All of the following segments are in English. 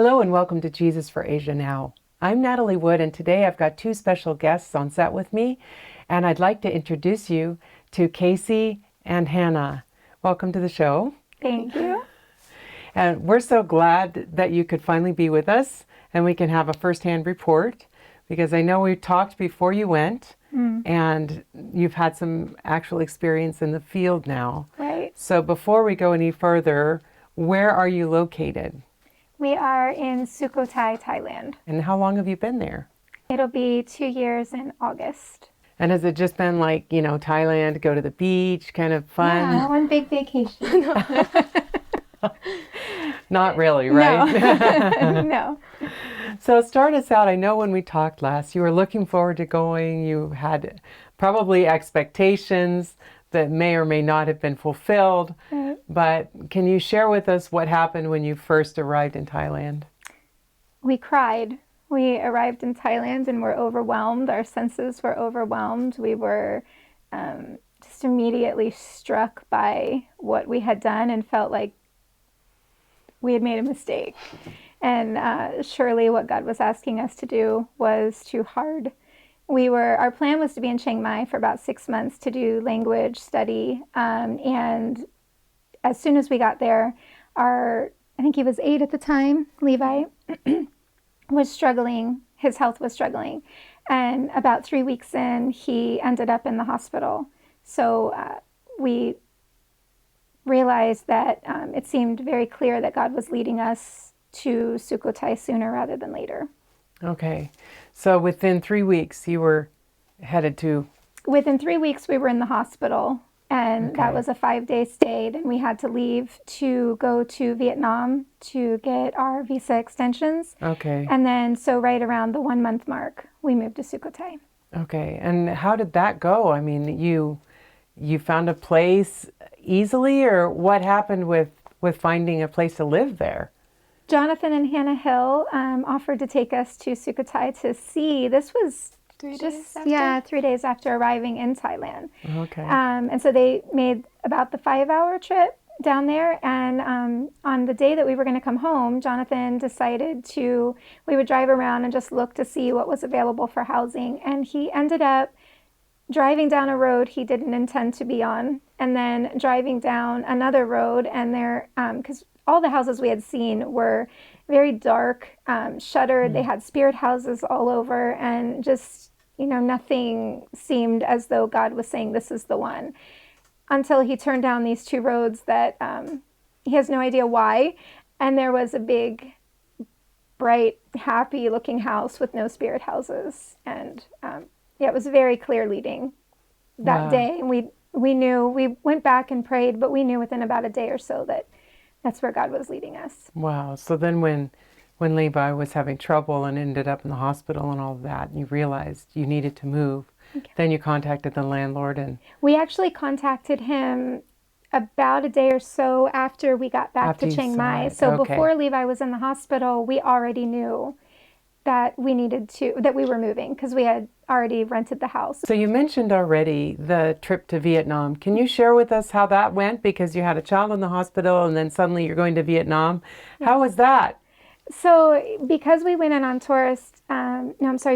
Hello and welcome to Jesus for Asia Now. I'm Natalie Wood, and today I've got two special guests on set with me, and I'd like to introduce you to Kasey and Hannah. Welcome to the show. Thank you. And we're so glad that you could finally be with us and we can have a first-hand report, because I know we talked before you went and you've had some actual experience in the field now. Right. So before we go any further, where are you located? We are in Sukhothai, Thailand. And how long have you been there? It'll be 2 years in August. And has it just been like, Thailand, go to the beach, kind of fun? Yeah, one big vacation. Not really, right? No. No. So start us out. I know when we talked last, you were looking forward to going. You had probably expectations that may or may not have been fulfilled. Right. But can you share with us what happened when you first arrived in Thailand? We cried. We arrived in Thailand and were overwhelmed. Our senses were overwhelmed. We were just immediately struck by what we had done and felt like we had made a mistake. And surely what God was asking us to do was too hard. Our plan was to be in Chiang Mai for about 6 months to do language study. And as soon as we got there, I think he was 8 at the time, Levi, was struggling. His health was struggling. And about 3 weeks in, he ended up in the hospital. So we realized that it seemed very clear that God was leading us to Sukhothai sooner rather than later. Okay. So within 3 weeks, you were headed to... Within 3 weeks, we were in the hospital, and that Okay. was a 5-day stay. Then we had to leave to go to Vietnam to get our visa extensions. Okay. And then, so right around the 1-month mark, we moved to Sukhothai. Okay. And how did that go? I mean, you found a place easily, or what happened with finding a place to live there? Jonathan and Hannah Hill offered to take us to Sukhothai to see. This was 3 days just, after? 3 days after arriving in Thailand. Okay. And so they made about the 5-hour trip down there. And on the day that we were going to come home, Jonathan decided we would drive around and just look to see what was available for housing. And he ended up driving down a road he didn't intend to be on, and then driving down another road. And there, because all the houses we had seen were very dark, shuttered. They had spirit houses all over, and just, nothing seemed as though God was saying, this is the one. Until he turned down these 2 roads that he has no idea why. And there was a big, bright, happy looking house with no spirit houses. And it was very clear leading that Wow. day. And we knew, we went back and prayed, but we knew within about a day or so that that's where God was leading us. Wow. So then when Levi was having trouble and ended up in the hospital and all of that, and you realized you needed to move, then you contacted the landlord and... We actually contacted him about a day or so after we got back After to you Chiang saw Mai. it. So Okay. before Levi was in the hospital, we already knew that that we were moving, because we had already rented the house. So you mentioned already the trip to Vietnam. Can you share with us how that went? Because you had a child in the hospital and then suddenly you're going to Vietnam. How was that? So because we went in on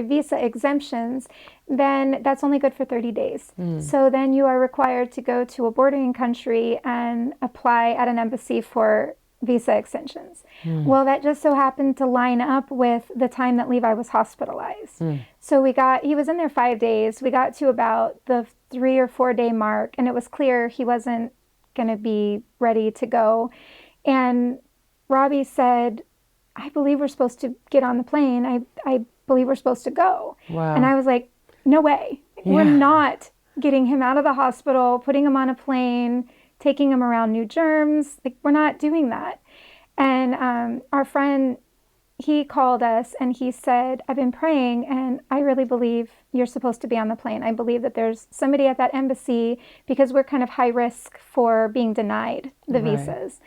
visa exemptions, then that's only good for 30 days. So then you are required to go to a bordering country and apply at an embassy for visa extensions. Well, that just so happened to line up with the time that Levi was hospitalized. So he was in there 5 days. We got to about the 3 or 4 day mark, and it was clear he wasn't going to be ready to go. And Robbie said, I believe we're supposed to get on the plane. I believe we're supposed to go. Wow. And I was like, no way. We're Yeah. not getting him out of the hospital, putting him on a plane, taking him around new germs. Like, we're not doing that. And our friend, he called us and he said, I've been praying and I really believe you're supposed to be on the plane. I believe that there's somebody at that embassy, because we're kind of high risk for being denied the Right. visas.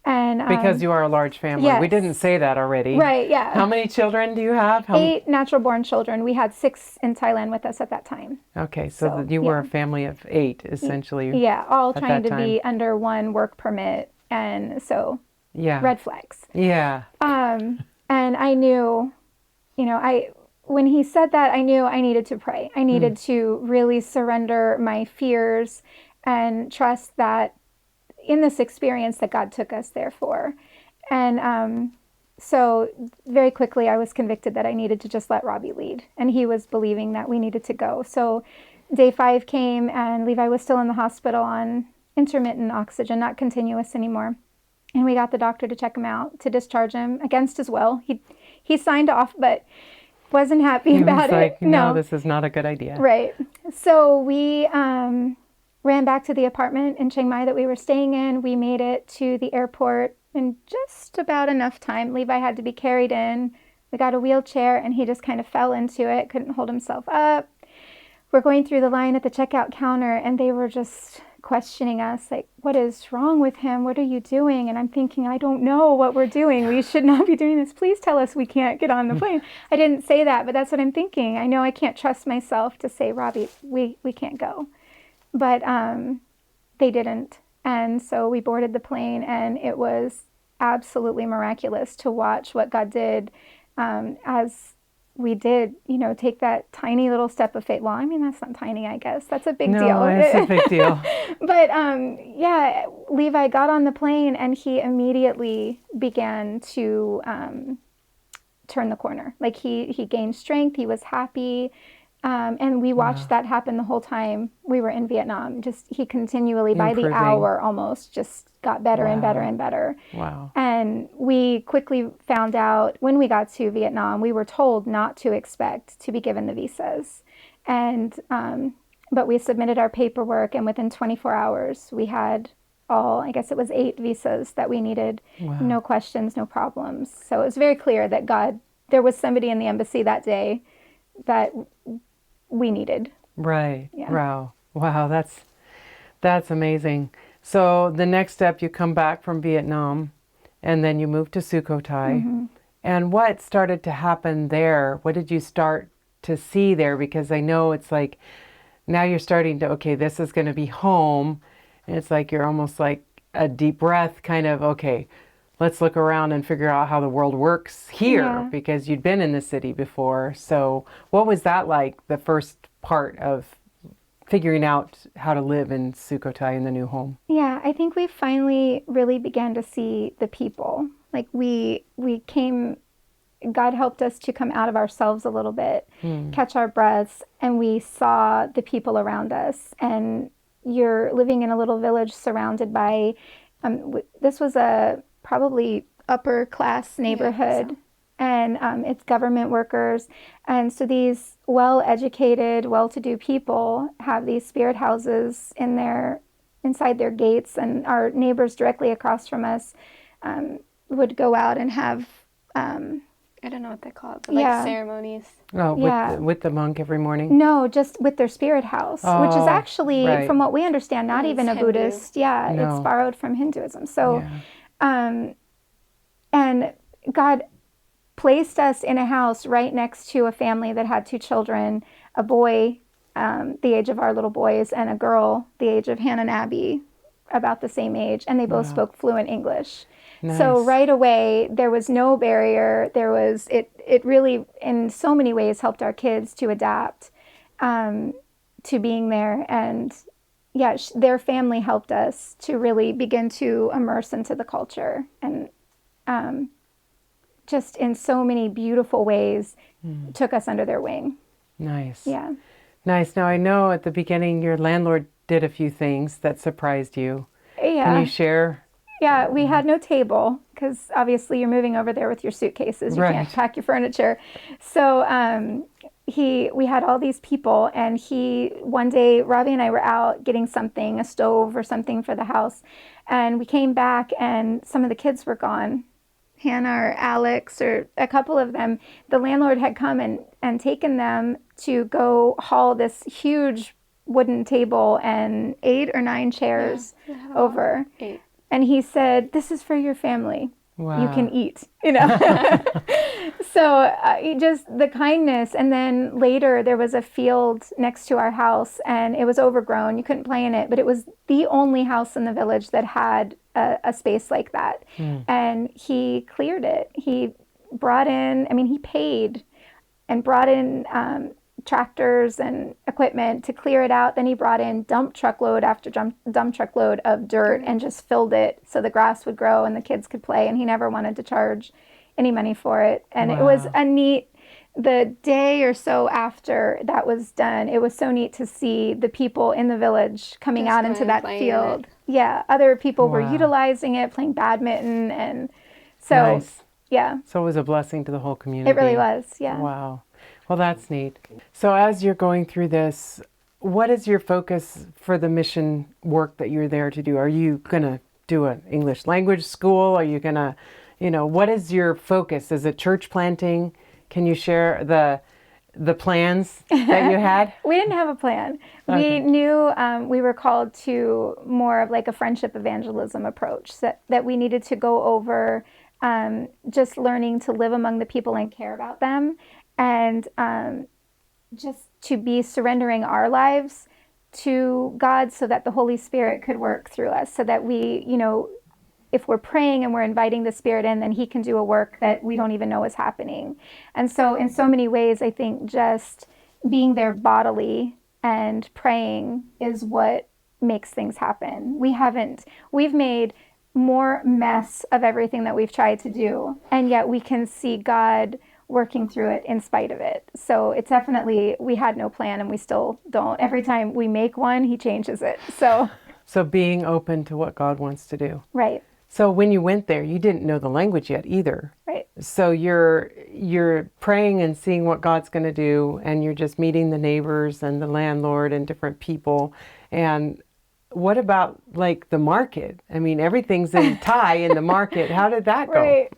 And Because you are a large family. yes. We didn't say that already. Right, yeah. How many children do you have? 8 natural born children. We had 6 in Thailand with us at that time. Okay, so So, you were yeah. a family of 8, essentially. Yeah, all at trying that to be under one work permit. And so Yeah. red flags. Yeah. And I knew, when he said that, I knew I needed to pray. I needed to really surrender my fears and trust that in this experience that God took us there for. And so very quickly I was convicted that I needed to just let Robbie lead. And he was believing that we needed to go. So day 5 came and Levi was still in the hospital on intermittent oxygen, not continuous anymore. And we got the doctor to check him out, to discharge him against his will. He signed off, but wasn't happy about it. Like, no, this is not a good idea. Right. So we ran back to the apartment in Chiang Mai that we were staying in. We made it to the airport in just about enough time. Levi had to be carried in. We got a wheelchair, and he just kind of fell into it, couldn't hold himself up. We're going through the line at the checkout counter, and they were just questioning us, like, what is wrong with him? What are you doing? And I'm thinking, I don't know what we're doing. We should not be doing this. Please tell us we can't get on the plane. I didn't say that, but that's what I'm thinking. I know I can't trust myself to say, Robbie, we can't go. But they didn't. And so we boarded the plane, and it was absolutely miraculous to watch what God did as we did, take that tiny little step of faith. Well, I mean, that's not tiny, I guess. That's a big deal. No, it's a big deal. But yeah, Levi got on the plane, and he immediately began to turn the corner. Like he gained strength. He was happy. And we watched that happen the whole time we were in Vietnam. Just he continually, by the hour almost, just got better and better and better. Wow. And we quickly found out when we got to Vietnam, we were told not to expect to be given the visas. And but we submitted our paperwork, and within 24 hours, we had I guess it was 8 visas that we needed. Wow. No questions, no problems. So it was very clear that there was somebody in the embassy that day that we needed. Right. Yeah. Wow. That's amazing. So the next step, you come back from Vietnam, and then you move to Sukhothai. Mm-hmm. And what started to happen there? What did you start to see there? Because I know it's like now you're starting to, okay, this is going to be home. And it's like you're almost like a deep breath, kind of, okay, let's look around and figure out how the world works here, because you'd been in the city before. So what was that like, the first part of figuring out how to live in Sukhothai in the new home? Yeah, I think we finally really began to see the people. Like we came, God helped us to come out of ourselves a little bit, catch our breaths, and we saw the people around us. And you're living in a little village surrounded by, this was a probably upper class neighborhood. And it's government workers. And so these well-educated, well-to-do people have these spirit houses inside their gates. And our neighbors directly across from us would go out and have, I don't know what they call it, but like ceremonies. Oh, with the monk every morning? No, just with their spirit house, which is actually, from what we understand, not even a Hindu. Buddhist. Yeah, No. it's borrowed from Hinduism. So, and God placed us in a house right next to a family that had 2 children, a boy the age of our little boys, and a girl the age of Hannah and Abby, about the same age, and they both spoke fluent English. Nice. So right away, there was no barrier. It really, in so many ways, helped our kids to adapt to being there. And their family helped us to really begin to immerse into the culture. And just in so many beautiful ways, took us under their wing. Nice. Yeah. Nice. Now, I know at the beginning your landlord did a few things that surprised you. Yeah. Can you share? Yeah, we had no table because obviously you're moving over there with your suitcases. You can't pack your furniture. So we had all these people, and one day Robbie and I were out getting something, a stove or something for the house, and we came back and some of the kids were gone. Hannah or Alex or a couple of them, the landlord had come and taken them to go haul this huge wooden table and 8 or 9 chairs over. 8. And he said, "This is for your family. Wow. You can eat," So just the kindness. And then later there was a field next to our house, and it was overgrown. You couldn't play in it, but it was the only house in the village that had a space like that. And he cleared it. He brought in, I mean, he paid and brought in tractors and equipment to clear it out. Then he brought in dump truckload after dump truckload of dirt and just filled it so the grass would grow and the kids could play. And he never wanted to charge any money for it. And it was a neat, the day or so after that was done, it was so neat to see the people in the village coming Just out into that field. Yeah, other people were utilizing it, playing badminton. And so, Nice. yeah. So it was a blessing to the whole community. It really was, yeah. Wow. Well, that's neat. So as you're going through this, what is your focus for the mission work that you're there to do? Are you going to do an English language school? Are you going to, what is your focus? Is it church planting? Can you share the plans that you had? We didn't have a plan. Okay. We knew we were called to more of like a friendship evangelism approach, that we needed to go over just learning to live among the people and care about them, and just to be surrendering our lives to God so that the Holy Spirit could work through us, so that we, if we're praying and we're inviting the Spirit in, then he can do a work that we don't even know is happening. And so in so many ways, I think just being there bodily and praying is what makes things happen. We've made more mess of everything that we've tried to do, and yet we can see God working through it in spite of it. So it's definitely, we had no plan and we still don't. Every time we make one, he changes it. So being open to what God wants to do. Right. So when you went there, you didn't know the language yet either. Right. So you're praying and seeing what God's going to do, and you're just meeting the neighbors and the landlord and different people. And what about like the market? I mean, everything's in Thai in the market. How did that go? Right.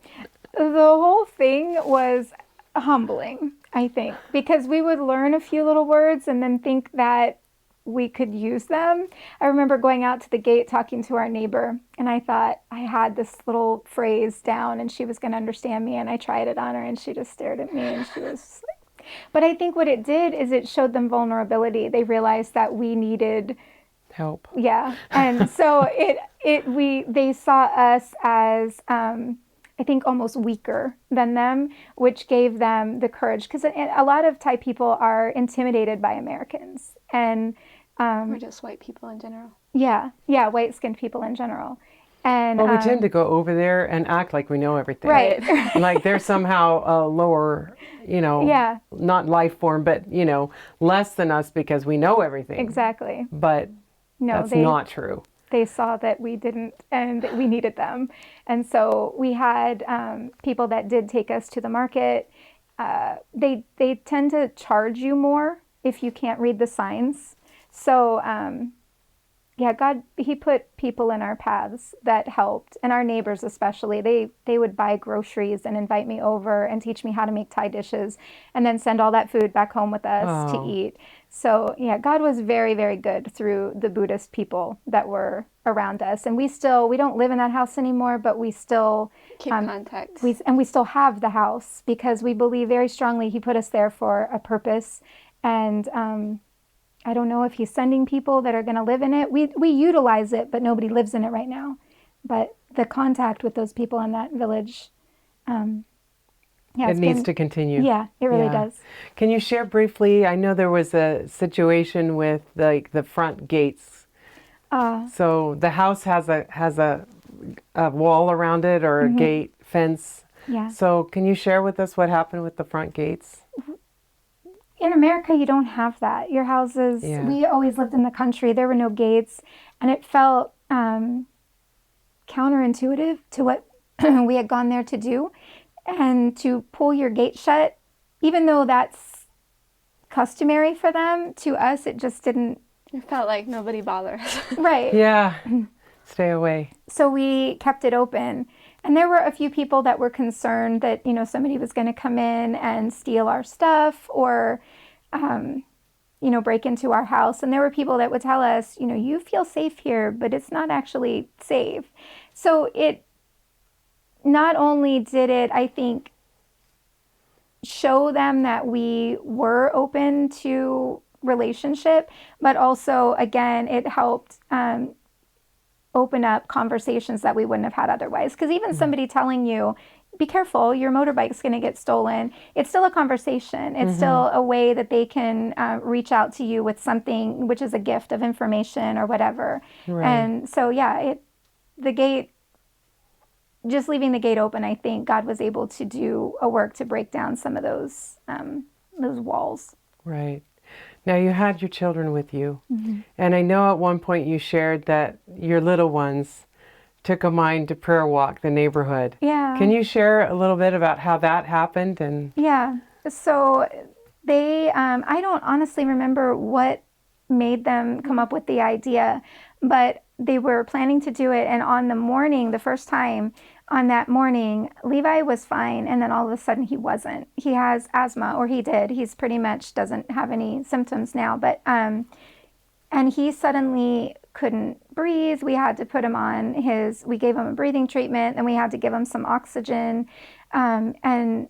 The whole thing was humbling, I think, because we would learn a few little words and then think that we could use them. I remember going out to the gate talking to our neighbor, and I thought I had this little phrase down and she was going to understand me, and I tried it on her and she just stared at me and she was like, but I think what it did is it showed them vulnerability. They realized that we needed help. Yeah. And so they saw us as I think almost weaker than them, which gave them the courage, because a lot of Thai people are intimidated by Americans, and or just white people in general. Yeah, white-skinned people in general. And well, we tend to go over there and act like we know everything. Right. Like they're somehow a lower, not life form, but, less than us because we know everything. Exactly. But that's not true. They saw that we didn't, and that we needed them. And so we had people that did take us to the market. They tend to charge you more if you can't read the signs. So, God, he put people in our paths that helped, and our neighbors especially. They would buy groceries and invite me over and teach me how to make Thai dishes, and then send all that food back home with us to eat. So, God was very, very good through the Buddhist people that were around us. And we don't live in that house anymore, but we still keep contact. We still have the house because we believe very strongly he put us there for a purpose. And I don't know if he's sending people that are going to live in it. We utilize it, but nobody lives in it right now. But the contact with those people in that village, it needs to continue. Yeah, it really does. Can you share briefly? I know there was a situation with the front gates. So the house has a wall around it, or a gate fence. Yeah. So can you share with us what happened with the front gates? In America, you don't have that. Your houses, we always lived in the country. There were no gates, and it felt counterintuitive to what we had gone there to do. And to pull your gate shut, even though that's customary for them, to us, it just didn't. It felt like nobody bothered us. Right. Yeah. Stay away. So we kept it open. And there were a few people that were concerned that, somebody was going to come in and steal our stuff or, break into our house. And there were people that would tell us, you feel safe here, but it's not actually safe. So it not only did it, I think, show them that we were open to relationship, but also, again, it helped open up conversations that we wouldn't have had otherwise. Because even somebody telling you, be careful, your motorbike's going to get stolen. It's still a conversation. It's still a way that they can reach out to you with something, which is a gift of information or whatever. Right. And so, yeah, the gate, just leaving the gate open, I think God was able to do a work to break down some of those walls. Right. Now, you had your children with you, and I know at one point you shared that your little ones took a mind to prayer walk the neighborhood. Yeah. Can you share a little bit about how that happened? And Yeah. So they, I don't honestly remember what made them come up with the idea, but they were planning to do it. And on the morning, the first time on that morning, Levi was fine. And then all of a sudden he wasn't. He has asthma, or he did. He's pretty much doesn't have any symptoms now, but, and he suddenly couldn't breathe. We had to put him on we gave him a breathing treatment, and we had to give him some oxygen. And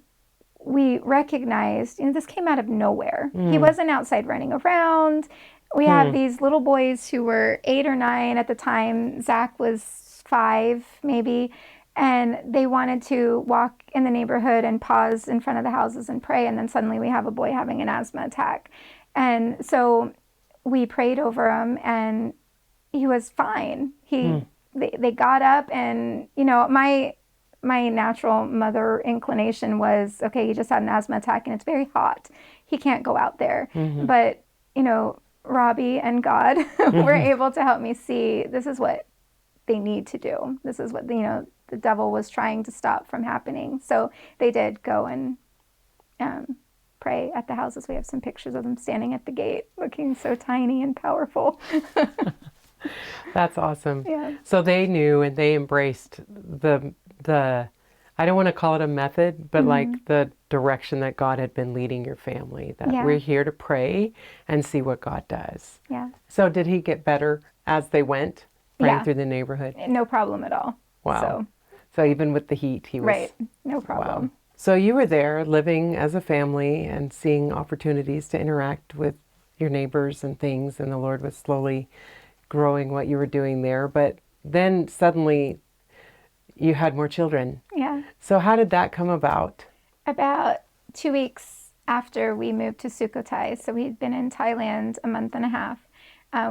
we recognized, this came out of nowhere. He wasn't outside running around. We have these little boys who were 8 or 9 at the time. Zach was 5, maybe. And they wanted to walk in the neighborhood and pause in front of the houses and pray. And then suddenly we have a boy having an asthma attack. And so we prayed over him, and he was fine. They got up, and, my natural mother inclination was, okay, he just had an asthma attack and it's very hot. He can't go out there. But, Robbie and God were able to help me see this is what they need to do. This is what, the devil was trying to stop from happening. So they did go and pray at the houses. We have some pictures of them standing at the gate looking so tiny and powerful. that's awesome. Yeah. So they knew, and they embraced the I don't want to call it a method, but like the direction that God had been leading your family, that we're here to pray and see what God does. Yeah. So did he get better as they went praying through the neighborhood? No problem at all. Wow. So even with the heat, he was... Right. No problem. Wow. So you were there living as a family and seeing opportunities to interact with your neighbors and things, and the Lord was slowly growing what you were doing there. But then suddenly you had more children. Yeah. So how did that come about? About 2 weeks after we moved to Sukhothai, so we'd been in Thailand a month and a half,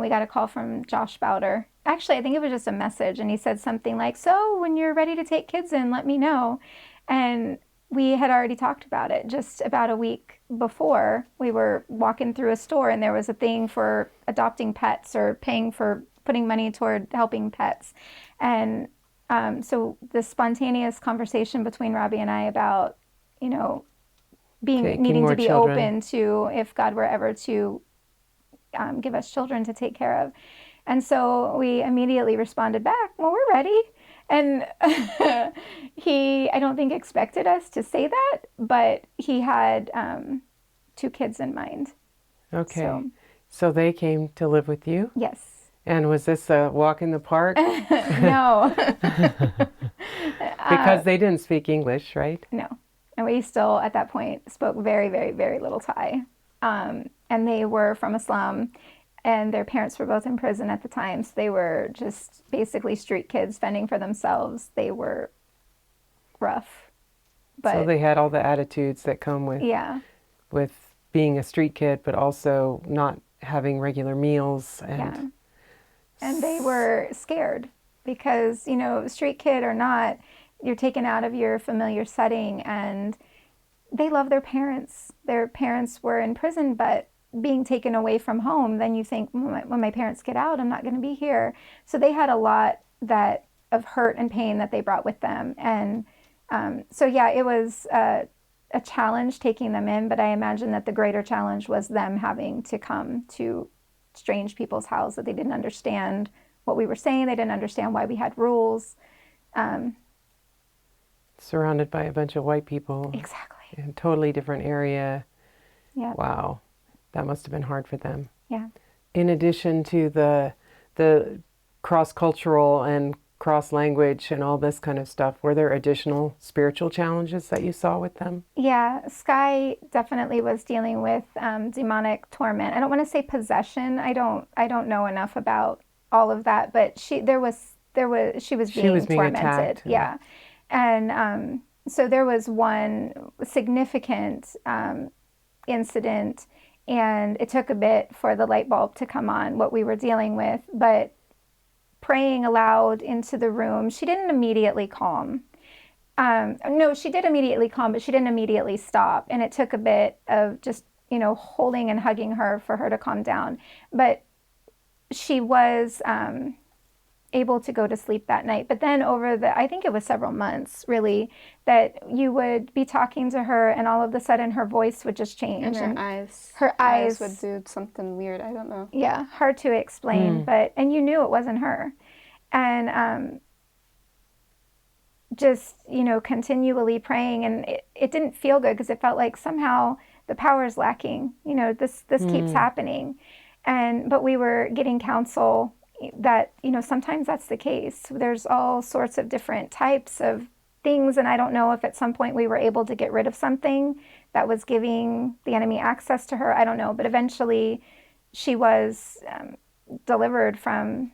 we got a call from Josh Bowder. Actually, I think it was just a message, and he said something like, so when you're ready to take kids in, let me know. And we had already talked about it just about a week before. We were walking through a store, and there was a thing for adopting pets or putting money toward helping pets. And so the spontaneous conversation between Robbie and I about, needing to be children. open to if God were ever to give us children to take care of. And so we immediately responded back, well, we're ready. And he, I don't think, expected us to say that, but he had 2 kids in mind. Okay. So they came to live with you? Yes. And was this a walk in the park? No. Because they didn't speak English, right? No. And we still, at that point, spoke very, very, very little Thai. And they were from Islam, and their parents were both in prison at the time. So they were just basically street kids fending for themselves. They were rough. But so they had all the attitudes that come with being a street kid, but also not having regular meals. And they were scared because, street kid or not, you're taken out of your familiar setting, and they love their parents. Their parents were in prison, but being taken away from home, then you think, when my parents get out, I'm not going to be here. So they had a lot of hurt and pain that they brought with them. And it was a challenge taking them in, but I imagine that the greater challenge was them having to come to strange people's house that they didn't understand what we were saying. They didn't understand why we had rules. Surrounded by a bunch of white people. Exactly. In a totally different area. Yeah. Wow. That must have been hard for them. Yeah. In addition to the cross-cultural and cross-language and all this kind of stuff, were there additional spiritual challenges that you saw with them? Yeah, Sky definitely was dealing with demonic torment. I don't want to say possession. I don't know enough about all of that, but she was being tormented. Attacked. Yeah. And so there was one significant incident, and it took a bit for the light bulb to come on, what we were dealing with, but praying aloud into the room, she didn't immediately calm. No, she did immediately calm, but she didn't immediately stop. And it took a bit of just, holding and hugging her for her to calm down. But she was able to go to sleep that night. But then I think it was several months, really, that you would be talking to her and all of a sudden her voice would just change. And her eyes would do something weird. I don't know. Yeah, hard to explain, and you knew it wasn't her. And just, continually praying, and it didn't feel good because it felt like somehow the power is lacking. This keeps happening. But we were getting counsel that, sometimes that's the case. There's all sorts of different types of things, and I don't know if at some point we were able to get rid of something that was giving the enemy access to her. I don't know, but eventually she was delivered from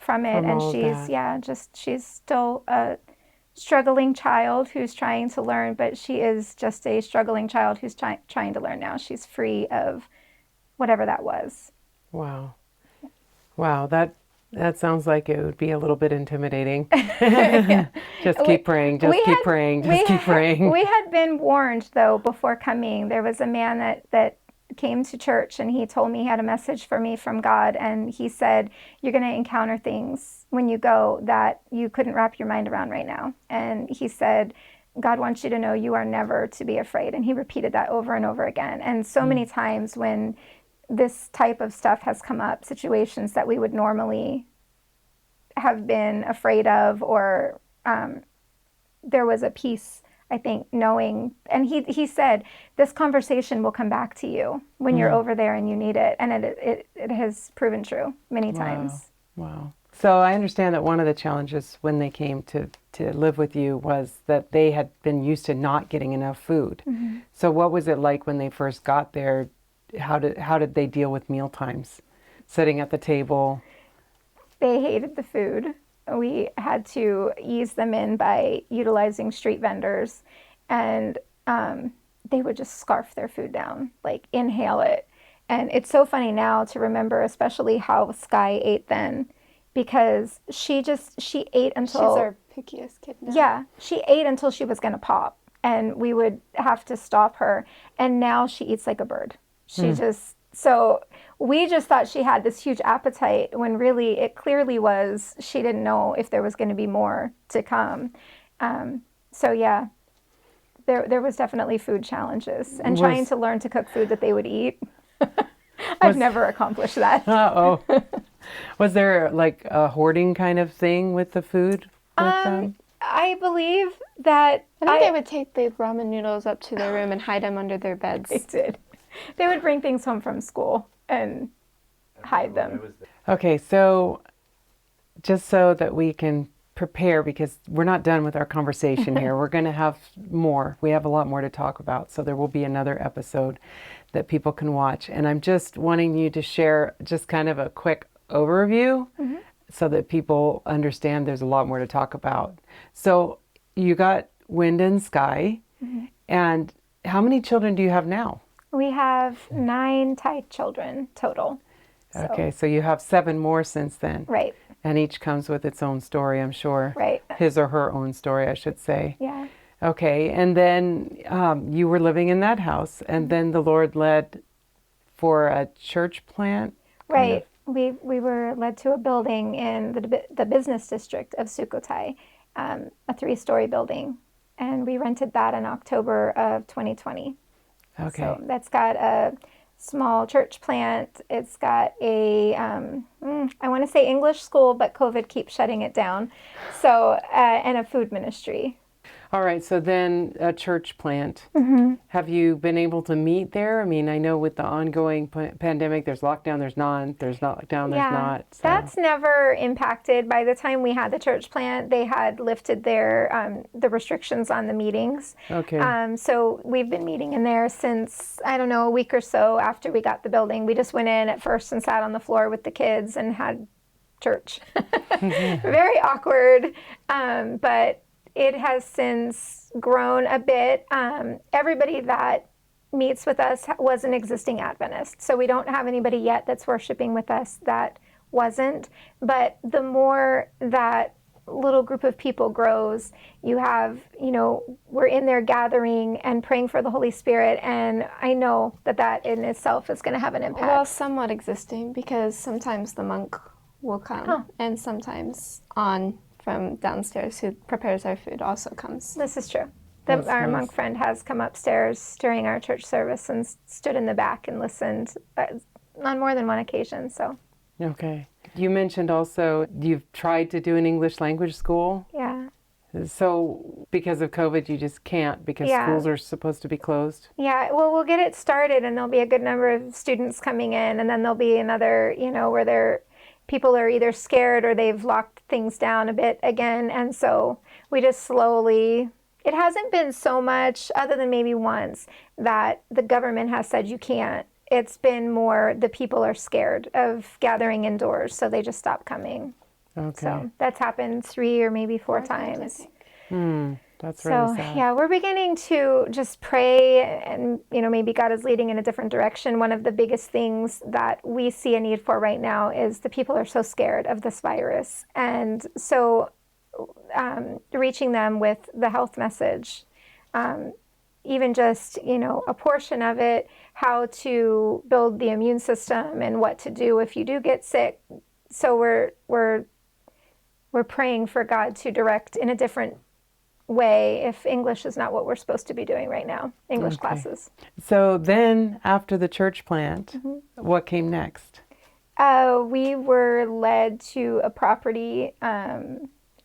it, and she's still a struggling child who's trying to learn, but she is just a struggling child who's trying to learn now. She's free of whatever that was. Wow. That sounds like it would be a little bit intimidating. Just keep praying. Keep praying. We had been warned, though, before coming. There was a man that came to church, and he told me he had a message for me from God, and he said, you're going to encounter things when you go that you couldn't wrap your mind around right now. And he said, God wants you to know you are never to be afraid. And he repeated that over and over again. And so many times when this type of stuff has come up, situations that we would normally have been afraid of, or there was a peace, I think, knowing, and he said, this conversation will come back to you when you're over there and you need it. And it has proven true many times. Wow. So I understand that one of the challenges when they came to live with you was that they had been used to not getting enough food. So what was it like when they first got there? How did they deal with meal times, sitting at the table? They hated the food. We had to ease them in by utilizing street vendors, and they would just scarf their food down, like inhale it. And it's so funny now to remember, especially how Sky ate then, because she ate until... She's our pickiest kid now. Yeah, she ate until she was going to pop, and we would have to stop her. And now she eats like a bird. So we just thought she had this huge appetite when really it clearly was, she didn't know if there was going to be more to come. So yeah, there was definitely food challenges, and trying to learn to cook food that they would eat. I've never accomplished that. Uh-oh. Was there like a hoarding kind of thing with the food with them? I believe that... I think they would take the ramen noodles up to their room and hide them under their beds. They did. They would bring things home from school and hide them. Okay, so just so that we can prepare, because we're not done with our conversation here. We're going to have more. We have a lot more to talk about. So there will be another episode that people can watch. And I'm just wanting you to share just kind of a quick overview so that people understand there's a lot more to talk about. So you got Wind and Sky. And how many children do you have now? We have 9 Thai children total. Okay, so you have 7 more since then. Right. And each comes with its own story, I'm sure. Right. His or her own story, I should say. Yeah. Okay, and then you were living in that house, and then the Lord led for a church plant? Right. We were led to a building in the business district of Sukhothai, a 3-story building. And we rented that in October of 2020. Okay. So that's got a small church plant. It's got a, I want to say English school, but COVID keeps shutting it down. So, and a food ministry. All right, so then a church plant. Have you been able to meet there? I mean, I know with the ongoing pandemic, there's lockdown, there's not lockdown, there's not. So. That's never impacted. By the time we had the church plant, they had lifted their the restrictions on the meetings. Okay. So we've been meeting in there since, I don't know, a week or so after we got the building. We just went in at first and sat on the floor with the kids and had church. Very awkward, but it has since grown a bit. Everybody that meets with us was an existing Adventist. So we don't have anybody yet that's worshiping with us that wasn't. But the more that little group of people grows, you have, we're in there gathering and praying for the Holy Spirit. And I know that in itself is going to have an impact. Well, somewhat existing, because sometimes the monk will come, and sometimes on from downstairs who prepares our food also comes. This is true. That's Our nice. monk friend has come upstairs during our church service and stood in the back and listened on more than one occasion. So, Okay. You mentioned also you've tried to do an English language school. yeah. So because of COVID, you just can't because Yeah. schools are supposed to be closed? Yeah, well, we'll get it started and there'll be a good number of students coming in, and then there'll be another, where people are either scared or they've locked things down a bit again. And so we just slowly, it hasn't been so much, other than maybe once, that the government has said you can't. It's been more the people are scared of gathering indoors, so they just stop coming. Okay. So that's happened 3 or maybe 4 I times. think. That's really sad. Yeah, we're beginning to just pray, and maybe God is leading in a different direction. One of the biggest things that we see a need for right now is the people are so scared of this virus, and so reaching them with the health message, even just a portion of it, how to build the immune system and what to do if you do get sick. So we're praying for God to direct in a different way if English is not what we're supposed to be doing right now, English Okay. classes. So then after the church plant, what came next? We were led to a property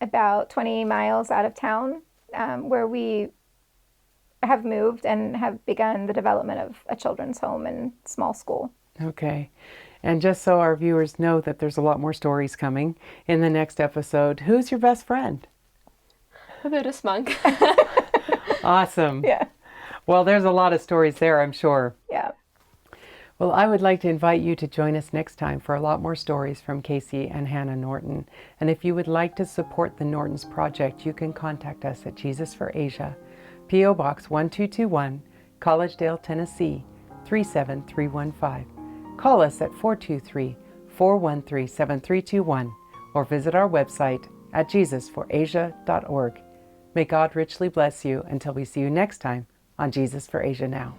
about 20 miles out of town where we have moved and have begun the development of a children's home and small school. Okay. And just so our viewers know that there's a lot more stories coming in the next episode, who's your best friend? A Buddhist monk. Awesome. Yeah. Well, there's a lot of stories there, I'm sure. Yeah. Well, I would like to invite you to join us next time for a lot more stories from Kasey and Hannah Norton. And if you would like to support the Norton's project, you can contact us at Jesus for Asia, P.O. Box 1221, Collegedale, Tennessee 37315. Call us at 423-413-7321 or visit our website at jesusforasia.org. May God richly bless you until we see you next time on Jesus for Asia Now.